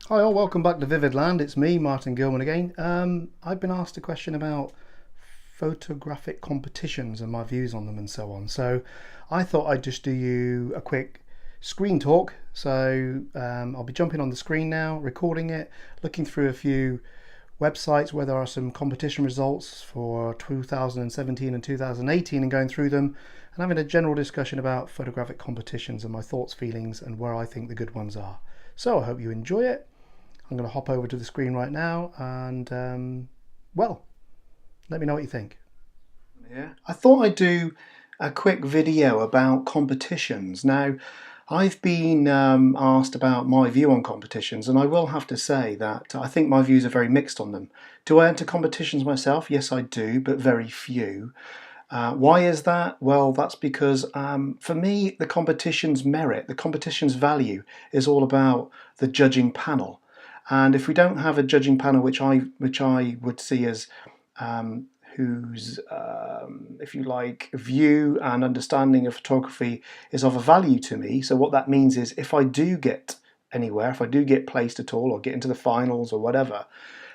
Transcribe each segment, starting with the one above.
Hi all, welcome back to Vivid Land. It's me, Martin Gilman again. I've been asked a question about photographic competitions and my views on them and so on. So I thought I'd just do you a quick screen talk. I'll be jumping on the screen now, recording it, looking through a few websites where there are some competition results for 2017 and 2018 and going through them and having a general discussion about photographic competitions and my thoughts, feelings, and where I think the good ones are. So I hope you enjoy it. I'm going to hop over to the screen right now and, well, let me know what you think. Yeah, I thought I'd do a quick video about competitions. Now, I've been asked about my view on competitions, and I will have to say that I think my views are very mixed on them. Do I enter competitions myself? Yes, I do, but very few. Why is that? Well, that's because for me, the competition's merit, the competition's value is all about the judging panel. And if we don't have a judging panel, which I would see as whose, if you like, view and understanding of photography is of a value to me. So what that means is if I do get anywhere, if I do get placed at all or get into the finals or whatever,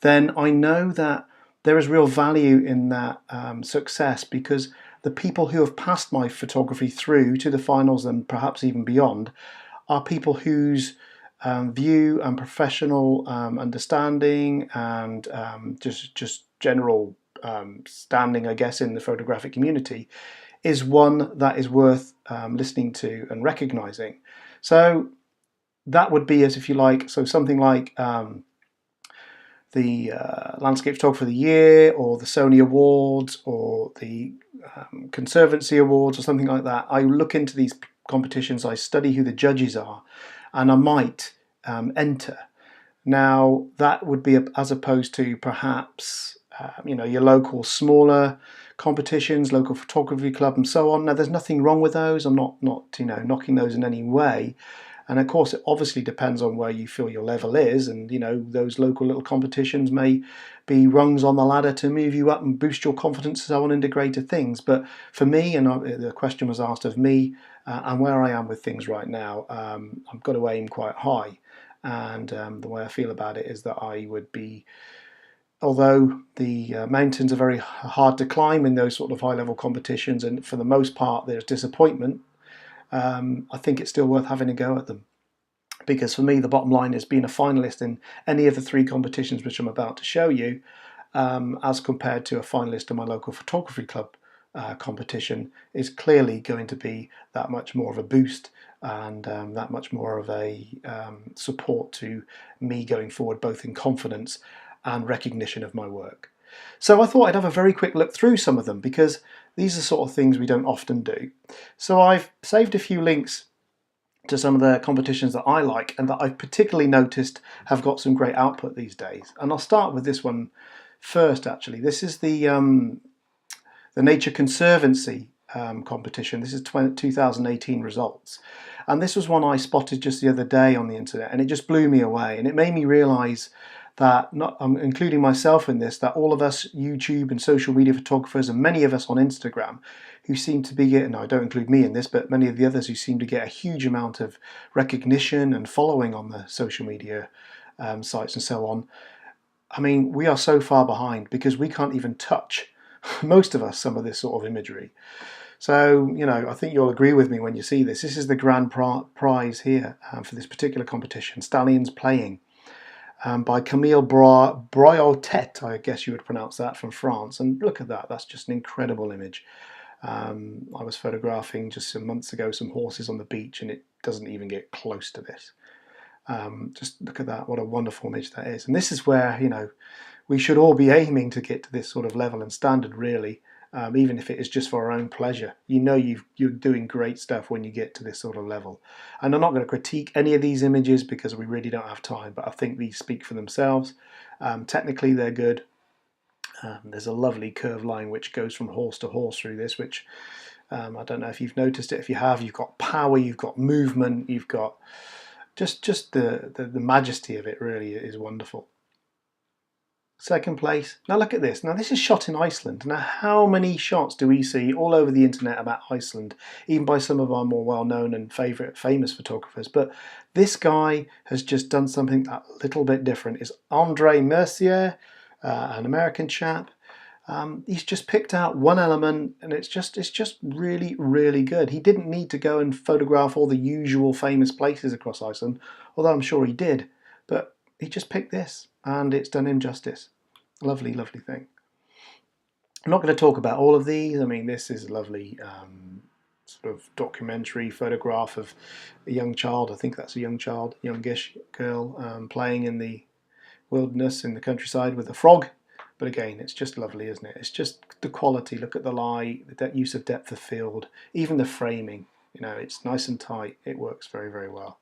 then I know that there is real value in that success because the people who have passed my photography through to the finals and perhaps even beyond are people whose view and professional understanding and just general standing, I guess, in the photographic community is one that is worth listening to and recognizing. So that would be, as if you like, so something like the Landscape Photographer of the Year or the Sony Awards or the Conservancy Awards or something like that. I look into these competitions, I study who the judges are, and I might enter. Now, that would be as opposed to perhaps your local smaller competitions, local photography club, and so on. Now, there's nothing wrong with those. I'm not knocking those in any way. And of course, it obviously depends on where you feel your level is, and those local little competitions may be rungs on the ladder to move you up and boost your confidence and so on into greater things. But for me, and the question was asked of me and where I am with things right now, I've got to aim quite high. And the way I feel about it is that I would be, although the mountains are very hard to climb in those sort of high-level competitions, and for the most part there's disappointment, I think it's still worth having a go at them. Because for me, the bottom line is being a finalist in any of the three competitions which I'm about to show you, as compared to a finalist in my local photography club competition, is clearly going to be that much more of a boost and that much more of a support to me going forward, both in confidence and recognition of my work. So I thought I'd have a very quick look through some of them because these are sort of things we don't often do. So I've saved a few links to some of the competitions that I like and that I've particularly noticed have got some great output these days. And I'll start with this one first, actually. This is the Nature Conservancy competition. This is 2018 results. And this was one I spotted just the other day on the internet, and it just blew me away. And it made me realise that, including myself in this, that all of us YouTube and social media photographers, and many of us on Instagram, who seem to be getting, I don't include me in this, but many of the others who seem to get a huge amount of recognition and following on the social media sites and so on. I mean, we are so far behind because we can't even touch, most of us, some of this sort of imagery. So, I think you'll agree with me when you see this. This is the grand prize here for this particular competition, Stallions Playing, by Camille Broyotet, I guess you would pronounce that, from France. And look at that, that's just an incredible image. I was photographing just some months ago some horses on the beach, and it doesn't even get close to this. Just look at that, what a wonderful image that is. And this is where, we should all be aiming to get to this sort of level and standard, really, even if it is just for our own pleasure. You're doing great stuff when you get to this sort of level. And I'm not going to critique any of these images because we really don't have time, but I think these speak for themselves. Technically, they're good. There's a lovely curved line which goes from horse to horse through this, which I don't know if you've noticed it. If you have, you've got power, you've got movement, you've got just the majesty of it really is wonderful. Second place. Now look at this. Now this is shot in Iceland. Now how many shots do we see all over the internet about Iceland, even by some of our more well-known and famous photographers? But this guy has just done something a little bit different. It's Andre Mercier, an American chap. He's just picked out one element, and it's just really, really good. He didn't need to go and photograph all the usual famous places across Iceland, although I'm sure he did. But he just picked this, and it's done him justice. Lovely, lovely thing. I'm not going to talk about all of these. I mean, this is a lovely sort of documentary photograph of a young child. I think that's a young child, youngish girl, playing in the wilderness in the countryside with a frog. But again, it's just lovely, isn't it? It's just the quality. Look at the light, the use of depth of field, even the framing. You know, it's nice and tight. It works very, very well.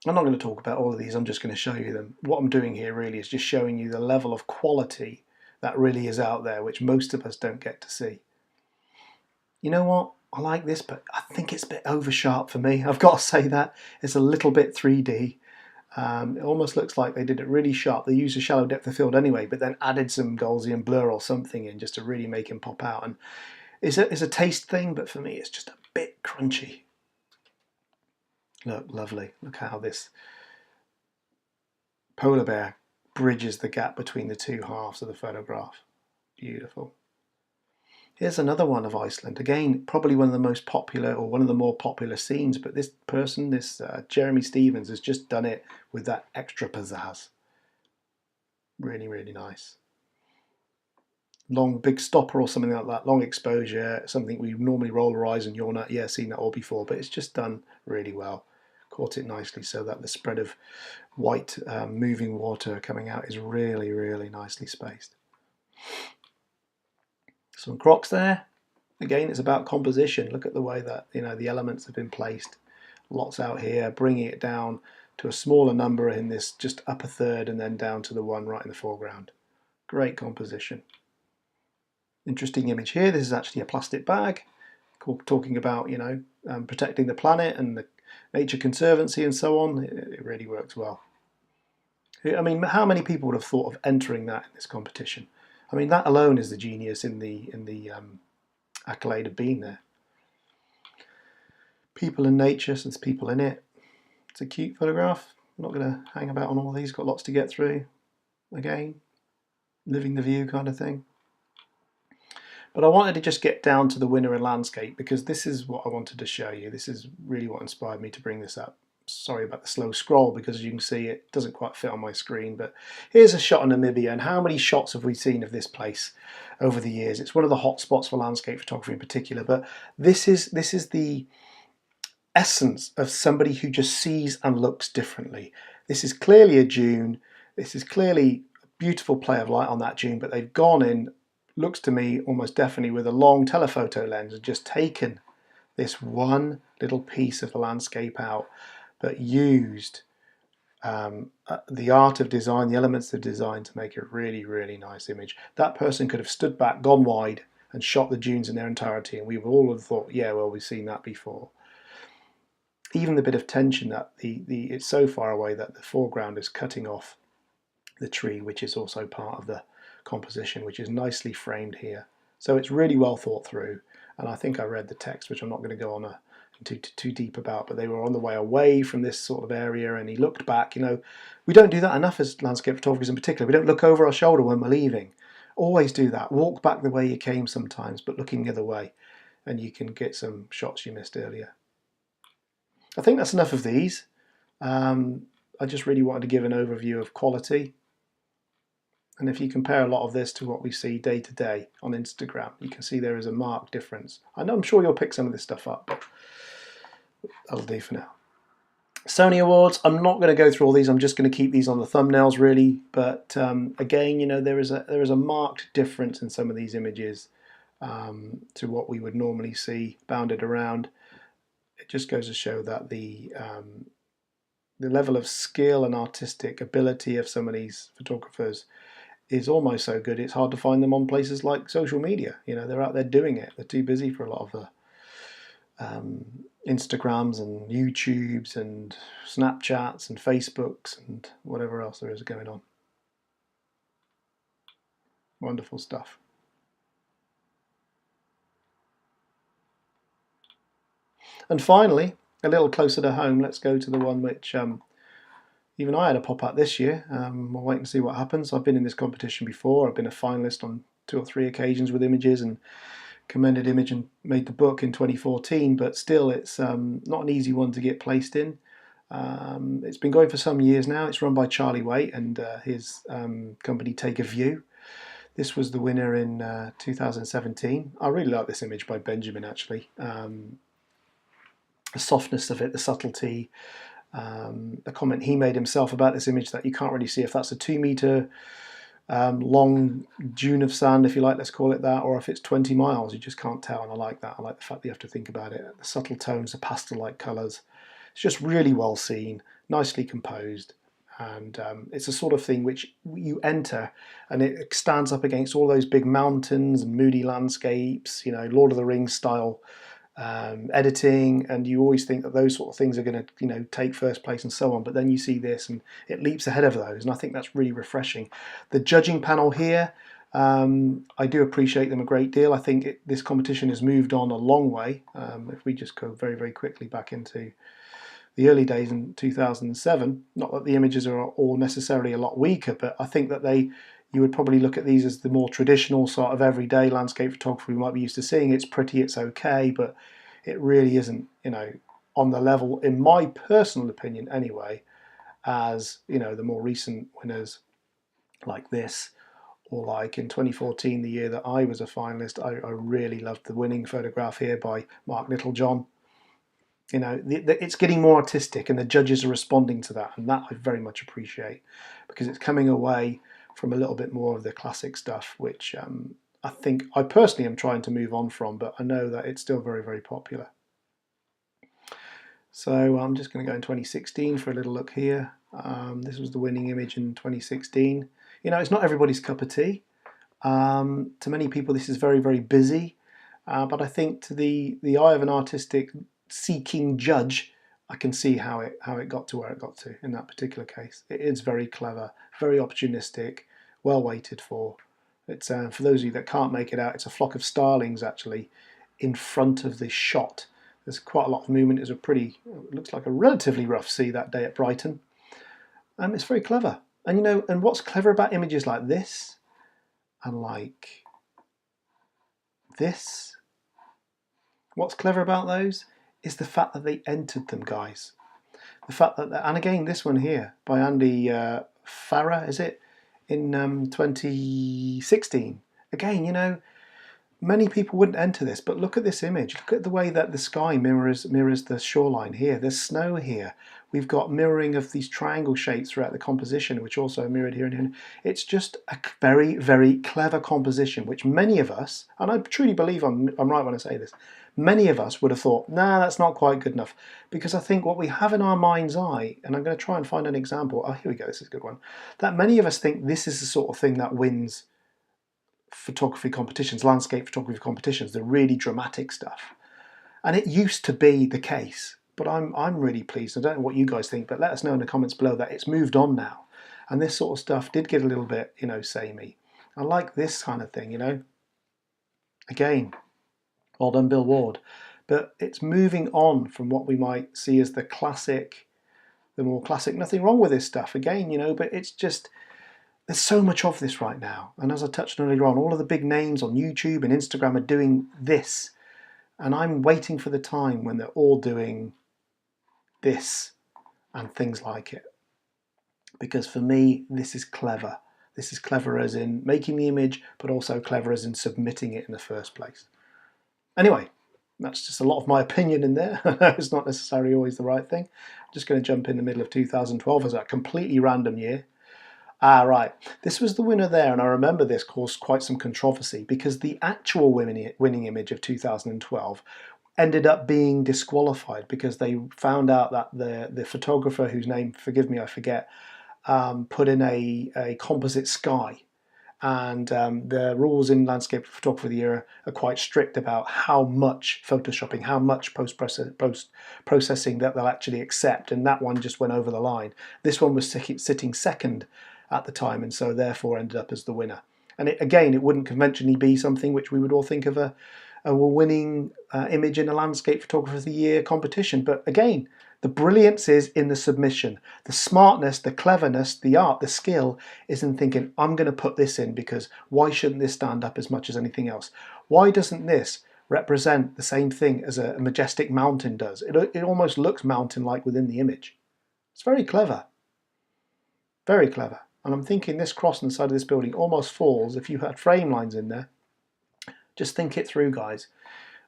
I'm not going to talk about all of these, I'm just going to show you them. What I'm doing here really is just showing you the level of quality that really is out there, which most of us don't get to see. You know what? I like this, but I think it's a bit over sharp for me. I've got to say that. It's a little bit 3D. It almost looks like they did it really sharp. They used a shallow depth of field anyway, but then added some Gaussian blur or something in just to really make him pop out. And it's a taste thing, but for me it's just a bit crunchy. Look, lovely. Look how this polar bear bridges the gap between the two halves of the photograph. Beautiful. Here's another one of Iceland. Again, probably one of the most popular, or one of the more popular scenes, but this person, this Jeremy Stevens, has just done it with that extra pizzazz. Really, really nice. Long big stopper or something like that, long exposure, something we normally roll our eyes and yawn at. Yeah, seen that all before, but it's just done really well. Caught it nicely so that the spread of white moving water coming out is really, really nicely spaced. Some crocs there. Again, it's about composition. Look at the way that the elements have been placed. Lots out here, bringing it down to a smaller number in this just upper third, and then down to the one right in the foreground. Great composition. Interesting image here. This is actually a plastic bag, talking about protecting the planet and the Nature Conservancy and so on. It really works well. I mean, how many people would have thought of entering that in this competition? I mean, that alone is the genius in the accolade of being there. People in nature, so there's people in it. It's a cute photograph. I'm not going to hang about on all these. Got lots to get through. Again, living the view kind of thing. But I wanted to just get down to the winner in landscape, because this is what I wanted to show you. This is really what inspired me to bring this up. Sorry about the slow scroll, because as you can see it doesn't quite fit on my screen, but here's a shot of Namibia, and how many shots have we seen of this place over the years? It's one of the hot spots for landscape photography in particular, but this is the essence of somebody who just sees and looks differently. This is clearly a dune. This is clearly a beautiful play of light on that dune, but they've gone in, looks to me almost definitely with a long telephoto lens, and just taken this one little piece of the landscape out, but used the art of design, the elements of design, to make a really, really nice image. That person could have stood back, gone wide, and shot the dunes in their entirety, and we would all have thought, yeah, well, we've seen that before. Even the bit of tension that it's so far away that the foreground is cutting off the tree, which is also part of the composition, which is nicely framed here. So it's really well thought through, and I think I read the text, which I'm not going to go on too deep about, but they were on the way away from this sort of area, and he looked back. We don't do that enough as landscape photographers in particular. We don't look over our shoulder when we're leaving. Always do that. Walk back the way you came sometimes, but looking the other way, and you can get some shots you missed earlier. I think that's enough of these. I just really wanted to give an overview of quality. And if you compare a lot of this to what we see day to day on Instagram, you can see there is a marked difference. I'm sure you'll pick some of this stuff up, but that'll do for now. Sony Awards, I'm not going to go through all these. I'm just going to keep these on the thumbnails really. But again, there is a marked difference in some of these images to what we would normally see bounded around. It just goes to show that the level of skill and artistic ability of some of these photographers is almost so good it's hard to find them on places like social media. They're out there doing it. They're too busy for a lot of the Instagrams and YouTubes and Snapchats and Facebooks and whatever else there is going on. Wonderful stuff. And finally, a little closer to home, let's go to the one which even I had a pop at this year. We'll wait and see what happens. I've been in this competition before. I've been a finalist on 2 or 3 occasions with images and commended image and made the book in 2014, but still it's not an easy one to get placed in. It's been going for some years now. It's run by Charlie Waite and his company Take a View. This was the winner in 2017. I really like this image by Benjamin, actually. The softness of it, the subtlety, the comment he made himself about this image that you can't really see if that's a 2 meter long dune of sand, if you like, let's call it that, or if it's 20 miles, you just can't tell, and I like that. I like the fact that you have to think about it. The subtle tones, the pastel-like colours. It's just really well seen, nicely composed, and it's a sort of thing which you enter and it stands up against all those big mountains and moody landscapes, you know, Lord of the Rings style editing, and you always think that those sort of things are going to, you know, take first place and so on, but then you see this and it leaps ahead of those, and I think that's really refreshing. The judging panel here, I do appreciate them a great deal. I think this competition has moved on a long way. If we just go very, very quickly back into the early days in 2007, not that the images are all necessarily a lot weaker, but I think that you would probably look at these as the more traditional sort of everyday landscape photography we might be used to seeing. It's pretty, it's okay, but it really isn't, you know, on the level, in my personal opinion anyway, as, you know, the more recent winners like this, or like in 2014, the year that I was a finalist. I really loved the winning photograph here by Mark Littlejohn. You know, it's getting more artistic and the judges are responding to that, and that I very much appreciate, because it's coming away from a little bit more of the classic stuff, which I think I personally am trying to move on from, but I know that it's still very, very popular. So I'm just going to go in 2016 for a little look here. This was the winning image in 2016. You know, it's not everybody's cup of tea. To many people this is very, very busy, but I think to the eye of an artistic seeking judge, I can see how it got to where it got to in that particular case. It is very clever, very opportunistic, well waited for. It's for those of you that can't make it out, it's a flock of starlings actually in front of the shot. There's quite a lot of movement. It looks like a relatively rough sea that day at Brighton. It's very clever. And you know, and what's clever about images like this and like this, what's clever about those is the fact that they entered them, guys. The fact that, and again, this one here by Andy Farah, is it, in 2016. Again, you know, many people wouldn't enter this, but look at this image. Look at the way that the sky mirrors the shoreline here. There's snow here. We've got mirroring of these triangle shapes throughout the composition, which also are mirrored here and here. It's just a very, very clever composition, which many of us, and I truly believe I'm right when I say this, many of us would have thought, nah, that's not quite good enough. Because I think what we have in our mind's eye, and I'm going to try and find an example. Oh, here we go, this is a good one. That many of us think this is the sort of thing that wins photography competitions, landscape photography competitions, the really dramatic stuff. And it used to be the case, but I'm really pleased. I don't know what you guys think, but let us know in the comments below that it's moved on now. And this sort of stuff did get a little bit, you know, samey. I like this kind of thing, you know. Again, well done, Bill Ward. But it's moving on from what we might see as the classic, the more classic. Nothing wrong with this stuff, again, you know, but it's just, there's so much of this right now. And as I touched on earlier on, all of the big names on YouTube and Instagram are doing this. And I'm waiting for the time when they're all doing this and things like it. Because for me, this is clever. This is clever as in making the image, but also clever as in submitting it in the first place. Anyway, that's just a lot of my opinion in there. It's not necessarily always the right thing. I'm just going to jump in the middle of 2012 as a completely random year. Right, this was the winner there, and I remember this caused quite some controversy because the actual winning image of 2012 ended up being disqualified because they found out that the photographer, whose name, forgive me, I forget, put in a composite sky. And the rules in Landscape Photography of the Year are quite strict about how much photoshopping, how much post-processing that they'll actually accept, and that one just went over the line. This one was sitting second at the time, and so therefore ended up as the winner. And again, it wouldn't conventionally be something which we would all think of a winning image in a Landscape Photographer of the Year competition. But again, the brilliance is in the submission. The smartness, the cleverness, the art, the skill is in thinking, I'm going to put this in because why shouldn't this stand up as much as anything else? Why doesn't this represent the same thing as a majestic mountain does? It almost looks mountain-like within the image. It's very clever. Very clever. And I'm thinking this cross on the side of this building almost falls if you had frame lines in there. Just think it through, guys.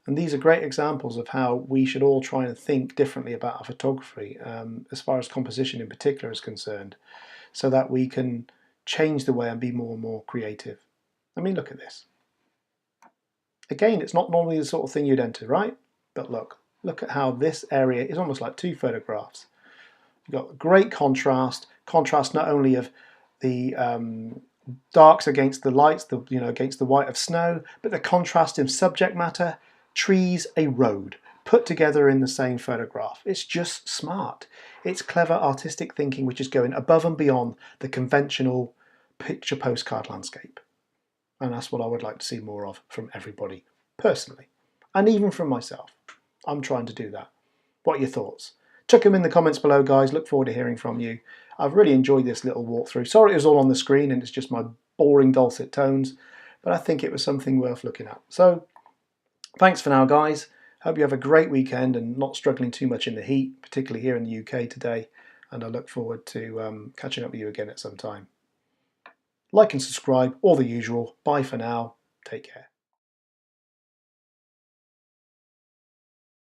And these are great examples of how we should all try and think differently about our photography, as far as composition in particular is concerned, so that we can change the way and be more and more creative. I mean, look at this. Again, it's not normally the sort of thing you'd enter, right? But look at how this area is almost like two photographs. You've got great contrast not only of the darks against the lights, against the white of snow, but the contrast in subject matter, trees, a road, put together in the same photograph. It's just smart. It's clever artistic thinking which is going above and beyond the conventional picture postcard landscape. And that's what I would like to see more of from everybody, personally. And even from myself. I'm trying to do that. What are your thoughts? Chuck them in the comments below, guys. Look forward to hearing from you. I've really enjoyed this little walkthrough. Sorry it was all on the screen and it's just my boring dulcet tones, but I think it was something worth looking at. So, thanks for now, guys. Hope you have a great weekend and not struggling too much in the heat, particularly here in the UK today. And I look forward to catching up with you again at some time. Like and subscribe, all the usual. Bye for now. Take care.